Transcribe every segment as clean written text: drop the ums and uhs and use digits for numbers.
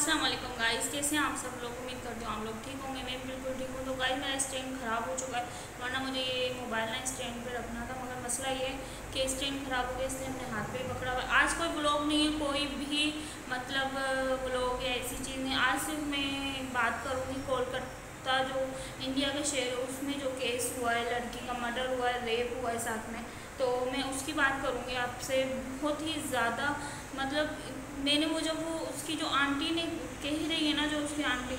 अस्सलाम वालेकुम गाइस, कैसे हैं आप सब लोग। उम्मीद करती हूँ आप लोग ठीक होंगे। मैं बिल्कुल ठीक हूँ। तो गाइस मेरा स्टैंड ख़राब हो चुका है, वरना मुझे ये मोबाइल ना स्टैंड पे रखना था, मगर मसला ये है कि स्टैंड ख़राब हो गया, इसलिए हमने हाथ पे पकड़ा हुआ है। आज कोई ब्लॉग नहीं है, कोई भी मतलब ब्लॉग या ऐसी चीज़ नहीं। आज सिर्फ मैं बात करूँगी कोलकाता जो इंडिया का शहर है उसमें जो केस हुआ है, लड़की का मर्डर हुआ है, रेप हुआ है साथ में, तो मैं उसकी बात करूँगी आपसे। बहुत ही ज़्यादा मतलब मैंने वो जब वो उसकी जो आंटी ने कह रही है ना, जो उसकी आंटी,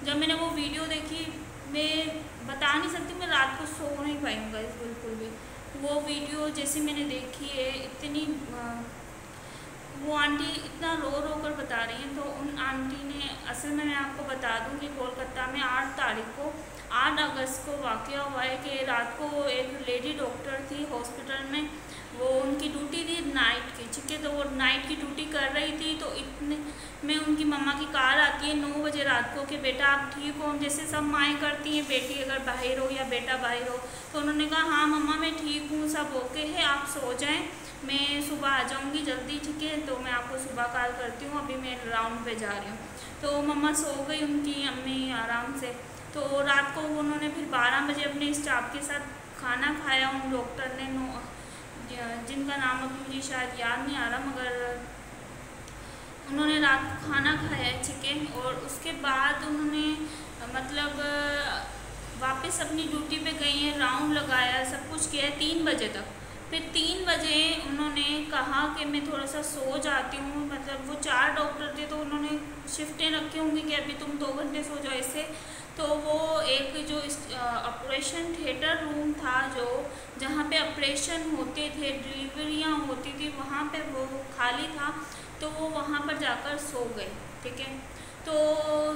जब मैंने वो वीडियो देखी, मैं बता नहीं सकती, मैं रात को सो नहीं पाई हूँ गाइस बिल्कुल भी। वो वीडियो जैसे मैंने देखी है, इतनी वो आंटी इतना रो रो कर बता रही हैं। तो उन आंटी ने असल में मैं आपको बता दूं कि कोलकाता में 8 अगस्त को वाक़या हुआ है कि रात को एक लेडी डॉक्टर थी हॉस्पिटल में, वो उनकी ड्यूटी थी नाइट की, ठीक है। तो वो नाइट की ड्यूटी कर रही थी, तो इतने में उनकी मम्मा की कार आती है 9 बजे रात को कि बेटा आप ठीक हो, जैसे सब माएँ करती हैं, बेटी अगर बाहर हो या बेटा बाहर हो। तो उन्होंने कहा हाँ मम्मा मैं ठीक हूँ, सब ओके है, आप सो जाएं, मैं सुबह आ जाऊँगी जल्दी, ठीक है। तो मैं आपको सुबह कॉल करती हूँ, अभी मैं राउंड पे जा रही हूँ। तो मम्मा सो गई, उनकी अम्मी आराम से। तो रात को उन्होंने फिर 12 बजे अपने स्टाफ के साथ खाना खाया उन डॉक्टर ने, जिनका नाम अभी मुझे शायद याद नहीं आ रहा, मगर उन्होंने रात को खाना खाया है, ठीक है। और उसके बाद उन्होंने मतलब वापस अपनी ड्यूटी पे गई हैं, राउंड लगाया, सब कुछ किया है 3 बजे तक। फिर 3 बजे उन्होंने कहा कि मैं थोड़ा सा सो जाती हूँ, मतलब वो 4 डॉक्टर थे तो उन्होंने शिफ्टें रखी होंगी कि अभी तुम 2 घंटे सो जाओ ऐसे। तो वो एक जो ऑपरेशन थिएटर रूम था, जो जहाँ पे ऑपरेशन होते थे, डिलीवरियाँ होती थी, वहाँ पे वो खाली था, तो वो वहाँ पर जाकर सो गए, ठीक है। तो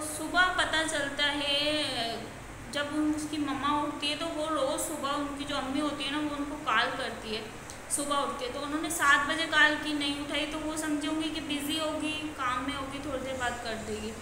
सुबह पता चलता है, जब उसकी मम्मा उठती है तो वो रोज़ सुबह उनकी जो अम्मी होती है ना, वो उनको कॉल करती है सुबह उठ के। तो उन्होंने 7 बजे कॉल की, नहीं उठाई, तो वो समझी होंगी कि बिज़ी होगी, काम में होगी, थोड़ी देर बाद कर देगी।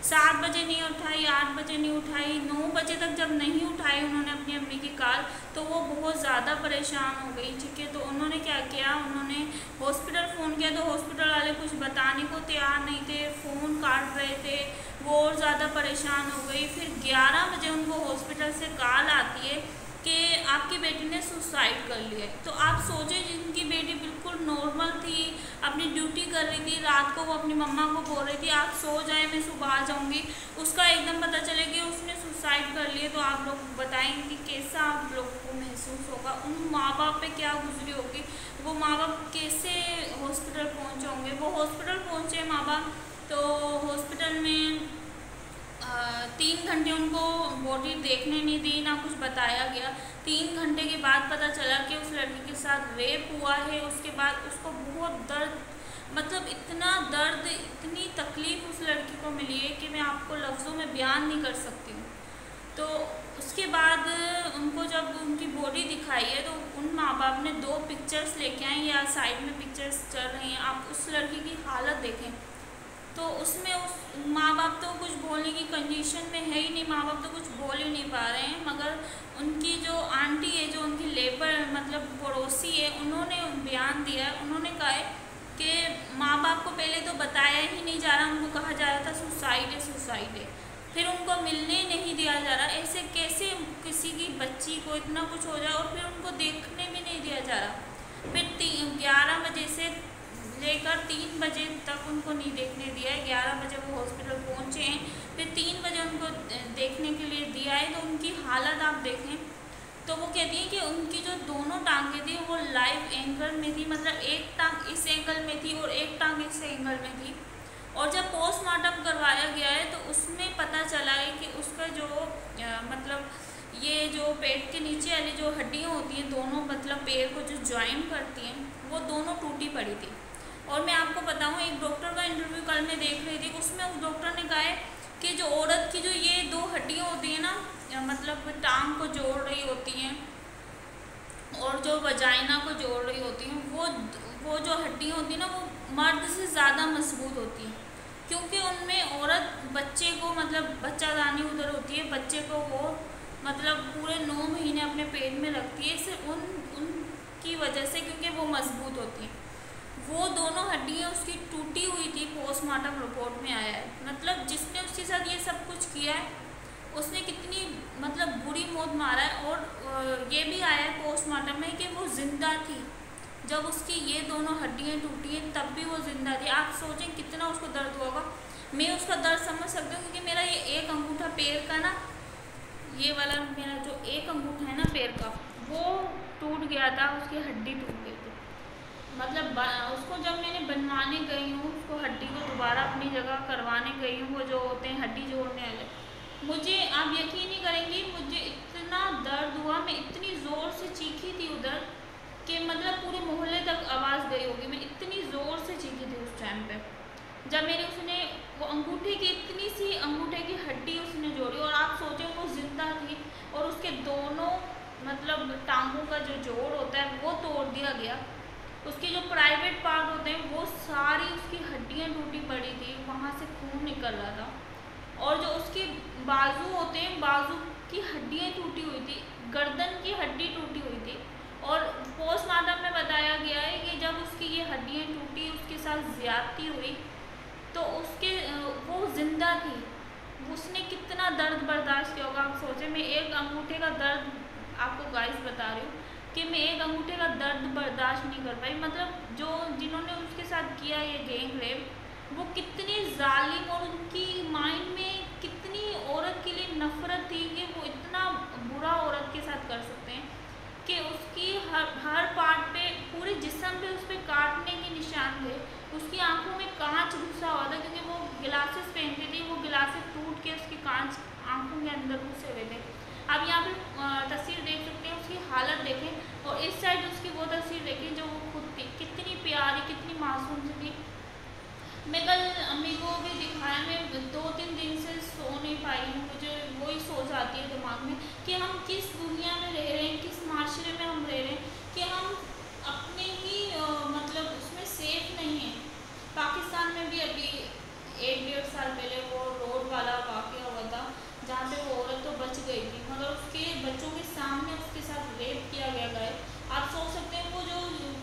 7 बजे नहीं उठाई, 8 बजे नहीं उठाई, 9 बजे तक जब नहीं उठाई उन्होंने अपनी अम्मी की कॉल, तो वो बहुत ज़्यादा परेशान हो गई, ठीक है। तो उन्होंने क्या किया, उन्होंने हॉस्पिटल फ़ोन किया, तो हॉस्पिटल वाले कुछ बताने को तैयार नहीं थे, फ़ोन काट रहे थे, वो और ज़्यादा परेशान हो गई। फिर 11 बजे उनको हॉस्पिटल से कॉल आती है कि आपकी बेटी ने सुसाइड कर लिया है। तो आप सोचें, जिनकी बेटी बिल्कुल नॉर्मल थी, अपनी ड्यूटी कर रही थी, रात को वो अपनी मम्मा को बोल रही थी आप सो जाए मैं सुबह आ जाऊँगी, उसका एकदम पता चले कि उसने सुसाइड कर लिया। तो आप लोग बताएंगे कैसा आप लोगों को महसूस होगा, उन माँ बाप पे क्या गुजरी होगी, वो माँ बाप कैसे हॉस्पिटल पहुँचे होंगे। वो हॉस्पिटल पहुँचे माँ बाप, तो हॉस्पिटल में 3 घंटे उनको बॉडी देखने नहीं दी, ना कुछ बताया गया। 3 घंटे के बाद पता चला कि उस लड़की के साथ रेप हुआ है। उसके बाद उसको बहुत दर्द, मतलब इतना दर्द, इतनी तकलीफ़ उस लड़की को मिली है कि मैं आपको लफ्ज़ों में बयान नहीं कर सकती हूँ। तो उसके बाद उनको जब उनकी बॉडी दिखाई है, तो उन माँ बाप ने 2 पिक्चर्स लेके आए, या साइड में पिक्चर्स चल रही हैं, आप उस लड़की की हालत देखें। तो उसमें उस माँ बाप तो कुछ बोलने की कंडीशन में है ही नहीं, माँ बाप तो कुछ बोल ही नहीं पा रहे हैं। मगर उनकी जो आंटी है, जो उनकी लेबर मतलब पड़ोसी है, उन्होंने बयान दिया है। उन्होंने कहा है कि माँ बाप को पहले तो बताया ही नहीं जा रहा, उनको कहा जा रहा था सुसाइड है सुसाइड है, फिर उनको मिलने नहीं दिया जा रहा। ऐसे कैसे किसी की बच्ची को इतना कुछ हो जाए और फिर उनको देखने भी नहीं दिया जा रहा। फिर 11 बजे से लेकर 3 बजे तक उनको नहीं देखने दिया है। 11 बजे वो हॉस्पिटल पहुँचे हैं, फिर 3 बजे उनको देखने के लिए दिया है। तो उनकी हालत आप देखें, तो वो कहती हैं कि उनकी जो दोनों टांगें थी वो लाइव एंगल में थी, मतलब एक टांग इस एंगल में थी और एक टांग इस एंगल में थी। और जब पोस्टमार्टम करवाया गया है, तो उसमें पता चला है कि उसका जो मतलब ये जो पेट के नीचे वाली जो हड्डियाँ होती हैं दोनों, मतलब पैर को जो ज्वाइन करती हैं, वो दोनों टूटी पड़ी थी। और मैं आपको बताऊं, एक डॉक्टर का इंटरव्यू कल मैं देख रही थी, उसमें उस डॉक्टर ने कहा है कि जो औरत की जो ये 2 हड्डियाँ होती हैं ना, मतलब टांग को जोड़ रही होती हैं और जो वजाइना को जोड़ रही होती हैं, वो जो हड्डियाँ होती हैं ना, वो मर्द से ज़्यादा मजबूत होती हैं, क्योंकि उनमें औरत बच्चे को, मतलब बच्चादानी उधर होती है, बच्चे को वो मतलब पूरे 9 महीने अपने पेट में रखती है, सिर्फ उनकी वजह से, क्योंकि वो मजबूत होती हैं। वो दोनों हड्डियाँ उसकी टूटी हुई थी, पोस्टमार्टम रिपोर्ट में आया है। मतलब जिसने उसके साथ ये सब कुछ किया है उसने कितनी मतलब बुरी मौत मारा है। और ये भी आया है पोस्टमार्टम में कि वो जिंदा थी जब उसकी ये दोनों हड्डियाँ टूटी हैं, तब भी वो जिंदा थी। आप सोचें कितना उसको दर्द होगा। मैं उसका दर्द समझ सकती हूँ क्योंकि मेरा ये एक अंगूठा पैर का ना, ये वाला मेरा जो एक अंगूठा है ना पैर का, वो टूट गया था, उसकी हड्डी टूट गई थी। मतलब उसको जब मैंने बनवाने गई हूँ, उसको हड्डी को दोबारा अपनी जगह करवाने गई हूँ, वो जो होते हैं हड्डी जोड़ने वाले, मुझे आप यकीन नहीं करेंगी, मुझे इतना दर्द हुआ, मैं इतनी ज़ोर से चीखी थी उधर कि मतलब पूरे मोहल्ले तक आवाज़ गई होगी। मैं इतनी ज़ोर से चीखी थी उस टाइम पे जब मेरे उसने वो अंगूठे की इतनी सी अंगूठे की हड्डी उसने जोड़ी। और आप सोचें वो जिंदा थी और उसके दोनों मतलब टांगों का जो जोड़ होता है वो तोड़ दिया गया। उसके जो प्राइवेट पार्ट होते हैं वो सारी उसकी हड्डियाँ टूटी पड़ी थी, वहाँ से खून निकल रहा था। और जो उसके बाजू होते हैं, बाजू की हड्डियाँ टूटी हुई थी, गर्दन की हड्डी टूटी हुई थी। और पोस्टमार्टम में बताया गया है कि जब उसकी ये हड्डियाँ टूटी, उसके साथ ज्यादती हुई, तो उसके वो जिंदा थी। उसने कितना दर्द बर्दाश्त किया होगा आप सोचें। मैं एक अंगूठे का दर्द आपको गाइस बता रही हूँ कि मैं एक अंगूठे का दर्द बर्दाश्त नहीं कर पाई। मतलब जो जिन्होंने उसके साथ किया ये गैंग रेप, वो कितने जालिम और उनकी माइंड में कितनी औरत के लिए नफरत थी कि वो इतना बुरा औरत के साथ कर सकते हैं कि उसकी हर पार्ट पे, पूरे जिस्म पे उस पर काटने के निशान थे। उसकी आंखों में कांच घुसा हुआ था क्योंकि वो गिलासेस पहनती थी, वो गिलासेस टूट के उसकी कांच आंखों के अंदर घुसे हुए थे। आप यहाँ पे तस्वीर देख सकते हैं, उसकी हालत देखें। और इस साइड उसकी वो तस्वीर देखें जो वो खुद थी, कितनी प्यारी, कितनी मासूम सी थी। मैं कल अम्मी को भी दिखाया, मैं 2-3 दिन से सो नहीं पाई हूँ। मुझे वही सोच आती है दिमाग में कि हम किस दुनिया में रह रहे हैं, किस माशरे में हम रह रहे हैं कि हम अपने ही मतलब उसमें सेफ नहीं है। पाकिस्तान में भी अभी 1-1.5 साल पहले वो रोड वाला वाक़या हुआ था जहाँ पे वो औरत तो बच गई थी मगर उसके बच्चों के सामने उसके साथ रेप किया गया है। आप सोच सकते हैं वो जो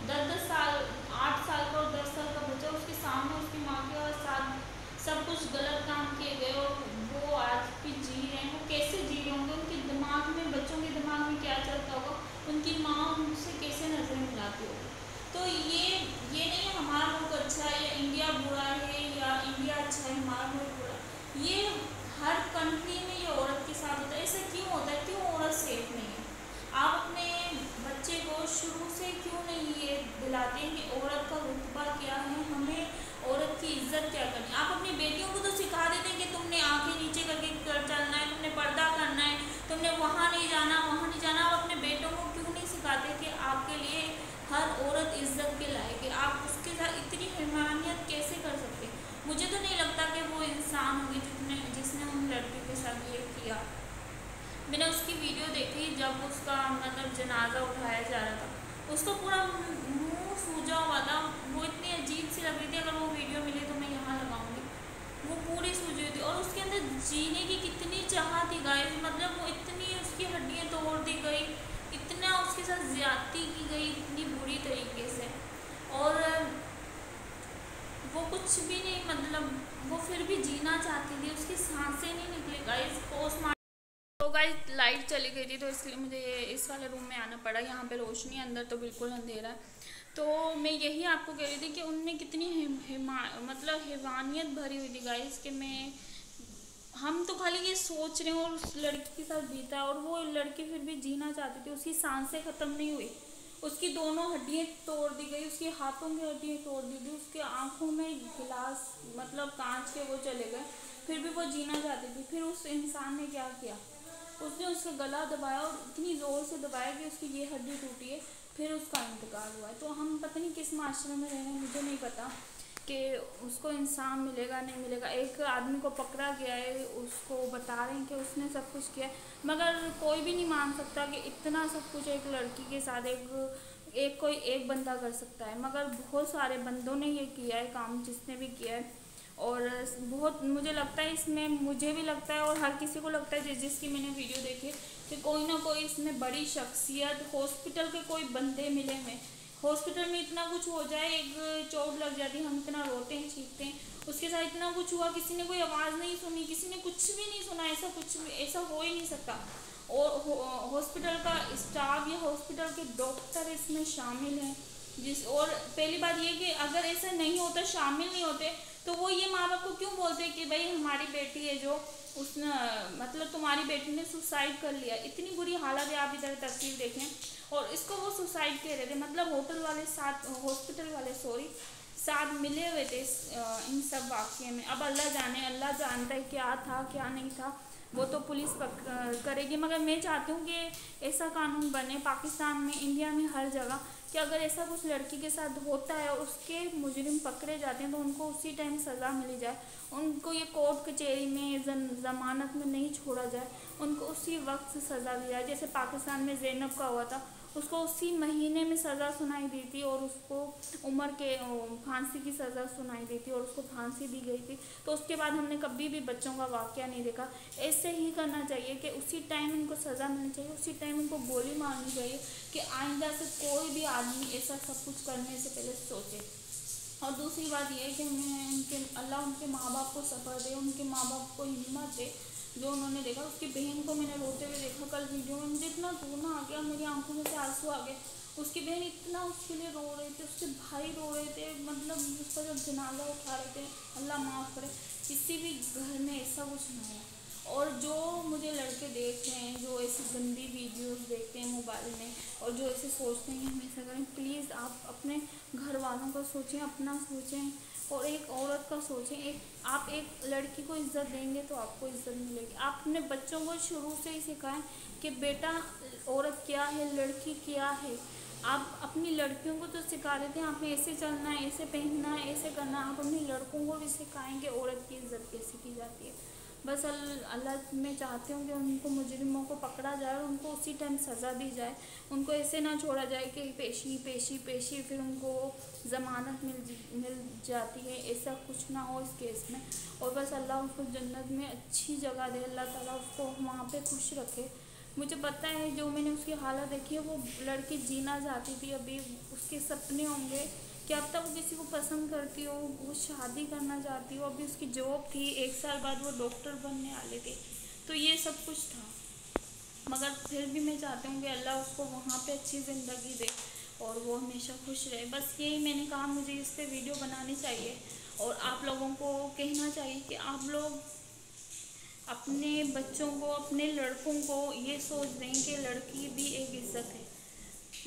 10-10 साल, 8 साल का और 10 साल का बच्चा, उसके सामने उसकी माँ के साथ सब कुछ गलत काम किए गए और वो आज भी जी रहे हैं। वो कैसे जी रहे होंगे, उनके दिमाग में, बच्चों के दिमाग में क्या चलता होगा, उनकी माँ उनसे कैसे नजरें मिलाती होगी। तो ये नहीं है हमारा मुल्क अच्छा है या इंडिया बुरा है या इंडिया अच्छा है हमारा मुल्क बुरा है। ये हर कंट्री में ये औरत के साथ होता है। ऐसा क्यों होता है, क्यों औरत सेफ नहीं है? आप अपने बच्चे को शुरू से क्यों नहीं ये दिलाते हैं कि औरत का रुतबा क्या है, हमें औरत की इज्जत क्या करनी है? आप अपनी बेटियों को तो सिखा देते हैं कि तुमने आंखें नीचे करके चलना है, तुमने पर्दा करना है, तुमने वहाँ नहीं जाना, वहाँ नहीं जाना। आप अपने बेटों को क्यों नहीं सिखाते कि आपके लिए हर औरत इज्जत के लायक है? आप उसके साथ इतनी हिमायत कैसे कर सकते हैं? मुझे तो नहीं लगता कि वो इंसान होगी जिसने उन लड़कियों के साथ ये किया। मैंने उसकी वीडियो देखी जब उसका मतलब जनाजा उठाया जा रहा था, उसका पूरा मुंह सूजा हुआ था। वो इतनी अजीब सी लग रही थी, अगर वो वीडियो मिली तो मैं यहाँ लगाऊंगी। वो पूरी सूजी हुई थी और उसके अंदर जीने की कितनी चाह थी गाइस। मतलब वो इतनी, उसकी हड्डियाँ तोड़ दी गई, इतना उसके साथ ज्यादती की गई इतनी बुरी तरीके से। और वो कुछ भी नहीं, मतलब वो फिर भी जीना चाहती थी, उसकी सांसें नहीं निकली गाइस। पोस्टमार्टम तो गाइस लाइट चली गई थी तो इसलिए मुझे इस वाले रूम में आना पड़ा। यहाँ पे रोशनी, अंदर तो बिल्कुल अंधेरा है। तो मैं यही आपको कह रही थी कि उनमें कितनी मतलब हैवानियत भरी हुई थी गाइस कि हम तो खाली ये सोच रहे हैं और उस लड़की के साथ बीता है और वो लड़की फिर भी जीना चाहती थी। उसकी सांसें ख़त्म नहीं हुई, उसकी दोनों हड्डियाँ तोड़ दी गई, उसके हाथों की हड्डियाँ तोड़ दी गई, उसके आँखों में गिलास मतलब कांच के वो चले गए, फिर भी वो जीना चाहती थी। फिर उस इंसान ने क्या किया, उसने उसका गला दबाया और इतनी ज़ोर से दबाया कि उसकी ये हड्डी टूटी है, फिर उसका इंतकाल हुआ है। तो हम पता नहीं किस माशरे में रह रहे हैं, मुझे नहीं पता कि उसको इंसान मिलेगा नहीं मिलेगा। एक आदमी को पकड़ा गया है, उसको बता रहे हैं कि उसने सब कुछ किया है, मगर कोई भी नहीं मान सकता कि इतना सब कुछ एक लड़की के साथ कोई एक बंदा कर सकता है। मगर बहुत सारे बंदों ने ये किया है काम, जिसने भी किया है। और बहुत मुझे लगता है इसमें, मुझे भी लगता है और हर किसी को लगता है जिसकी मैंने वीडियो देखी कि कोई ना कोई इसमें बड़ी शख्सियत, हॉस्पिटल के कोई बंदे मिले हैं हॉस्पिटल में इतना कुछ हो जाए, एक चोट लग जाती है, हम इतना रोते हैं चीखते हैं, उसके साथ इतना कुछ हुआ, किसी ने कोई आवाज़ नहीं सुनी, किसी ने कुछ भी नहीं सुना, ऐसा कुछ भी ऐसा हो ही नहीं सकता। और हॉस्पिटल का स्टाफ या हॉस्पिटल के डॉक्टर इसमें शामिल हैं। और पहली बात ये कि अगर ऐसा नहीं होता, शामिल नहीं होते, तो वो ये माँ बाप को क्यों बोलते कि भाई हमारी बेटी है जो उसने मतलब तुम्हारी बेटी ने सुसाइड कर लिया। इतनी बुरी हालत है, आप इधर तस्वीर देखें, और इसको वो सुसाइड कह रहे थे, मतलब होटल वाले साथ, हॉस्पिटल वाले सॉरी, साथ मिले हुए थे इन सब वाक़ये में। अब अल्लाह जाने, अल्लाह जानता है क्या था क्या नहीं था, वो तो पुलिस करेगी। मगर मैं चाहती हूँ कि ऐसा कानून बने पाकिस्तान में, इंडिया में, हर जगह, कि अगर ऐसा कुछ लड़की के साथ होता है और उसके मुजरिम पकड़े जाते हैं तो उनको उसी टाइम सज़ा मिली जाए। उनको ये कोर्ट कचहरी में ज़मानत में नहीं छोड़ा जाए, उनको उसी वक्त सज़ा दी जाए। जैसे पाकिस्तान में ज़ैनब का हुआ था, उसको उसी महीने में सज़ा सुनाई दी थी और उसको उम्र के फांसी की सज़ा सुनाई दी थी और उसको फांसी दी गई थी। तो उसके बाद हमने कभी भी बच्चों का वाक़या नहीं देखा। ऐसे ही करना चाहिए कि उसी टाइम इनको सज़ा मिलनी चाहिए, उसी टाइम इनको गोली मारनी चाहिए, कि आइंदा से कोई भी आदमी ऐसा सब कुछ करने से पहले सोचे। और दूसरी बात यह है कि हमें अल्लाह उनके माँ बाप को सब्र दे, उनके माँ बाप को हिम्मत दे जो उन्होंने देखा। उसकी बहन को मैंने रोते हुए देखा कल वीडियो में, मुझे इतना रोना आ गया, मेरी आंखों में से आंसू आ गए। उसकी बहन इतना उसके लिए रो रहे थे, उसके भाई रो रहे थे, मतलब उसका जब जनाजा उठा रहे थे। अल्लाह माफ़ करे किसी भी घर में ऐसा कुछ ना हो। और जो मुझे लड़के देख रहे हैं जो ऐसी गंदी वीडियोस देखते हैं मोबाइल में और जो ऐसे सोचते हैं कि हम ऐसा करें, प्लीज़ आप अपने घर वालों का सोचें, अपना सोचें और एक औरत का सोचें। आप एक लड़की को इज्जत देंगे तो आपको इज्जत मिलेगी। आप अपने बच्चों को शुरू से ही सिखाएं कि बेटा औरत क्या है, लड़की क्या है। आप अपनी लड़कियों को तो सिखा देते हैं आपने ऐसे चलना है, ऐसे पहनना है, ऐसे करना है, आप अपने लड़कों को भी सिखाएंगे औरत की इज्जत कैसे की जाती है। बस अल्लाह मैं चाहती हूँ कि उनको मुजरिमों को पकड़ा जाए और उनको उसी टाइम सज़ा दी जाए। उनको ऐसे ना छोड़ा जाए कि पेशी पेशी पेशी फिर उनको ज़मानत मिल जाती है, ऐसा कुछ ना हो इस केस में। और बस अल्लाह उसको जन्नत में अच्छी जगह दे, अल्लाह ताला उसको वहाँ पे खुश रखे। मुझे पता है जो मैंने उसकी हालत देखी है, वो लड़की जीना चाहती थी, अभी उसके सपने होंगे कि अब तक वो किसी को पसंद करती हो, वो शादी करना चाहती हो, अभी उसकी जॉब थी, 1 साल बाद वो डॉक्टर बनने वाले थे, तो ये सब कुछ था। मगर फिर भी मैं चाहती हूँ कि अल्लाह उसको वहाँ पे अच्छी ज़िंदगी दे और वो हमेशा खुश रहे। बस यही मैंने कहा, मुझे इस पर वीडियो बनानी चाहिए और आप लोगों को कहना चाहिए कि आप लोग अपने बच्चों को, अपने लड़कों को ये सोच दें कि लड़की भी एक इज्जत है।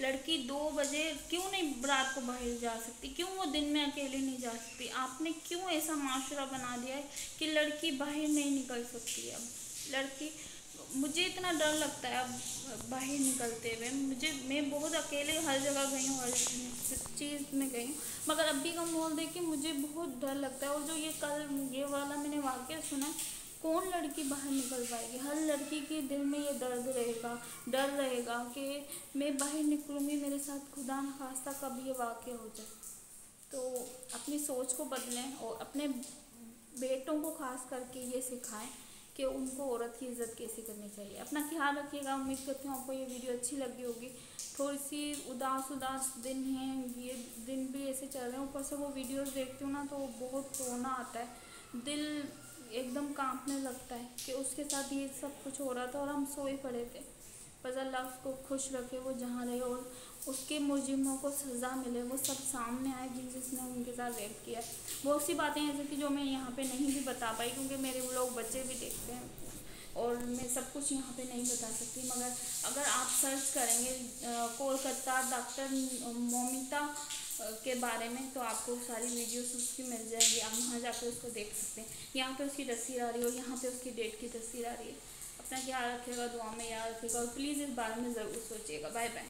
लड़की 2 बजे क्यों नहीं रात को बाहर जा सकती, क्यों वो दिन में अकेले नहीं जा सकती। आपने क्यों ऐसा माशरा बना दिया है कि लड़की बाहर नहीं निकल सकती। अब लड़की, मुझे इतना डर लगता है अब बाहर निकलते हुए। मैं बहुत अकेले हर जगह गई हूँ, हर चीज़ में गई हूँ, मगर अभी का माहौल देख के मुझे बहुत डर लगता है। और जो ये कल ये वाला मैंने वाक़या सुना, कौन लड़की बाहर निकल पाएगी। हर लड़की के दिल में ये दर्द रहेगा, डर रहेगा कि मैं बाहर निकलूँगी, मेरे साथ खुदा न खास्ता कभी ये वाक़या हो जाए। तो अपनी सोच को बदलें और अपने बेटों को खास करके ये सिखाएं कि उनको औरत की इज़्ज़त कैसे करनी चाहिए। अपना ख्याल रखिएगा। उम्मीद करती हूँ आपको ये वीडियो अच्छी लगी होगी। थोड़ी सी उदास दिन हैं, ये दिन भी ऐसे चल रहे हैं, ऊपर से वो वीडियोस देखती हूँ ना तो बहुत रोना आता है, दिल एकदम कांपने लगता है कि उसके साथ ये सब कुछ हो रहा था और हम सोए पड़े थे। बस अल्लाह उसको खुश रखे, वो जहाँ रहे और उसके मुजरिमों को सज़ा मिले, वो सब सामने आए जिसने उनके साथ रेप किया। बहुत सी बातें ऐसी थी जो मैं यहाँ पे नहीं भी बता पाई क्योंकि मेरे लोग बच्चे भी देखते हैं और मैं सब कुछ यहाँ पे नहीं बता सकती। मगर अगर आप सर्च करेंगे कोलकाता डॉक्टर मोमिता के बारे में तो आपको सारी वीडियोस उसकी मिल जाएंगी, आप वहाँ जाकर उसको देख सकते हैं। यहाँ पे उसकी तस्वीर आ रही है और यहाँ पे उसकी डेट की तस्वीर आ रही है। अपना ख्याल रखिएगा, दुआ में याद रखिएगा और प्लीज़ इस बारे में ज़रूर सोचिएगा। Bye bye.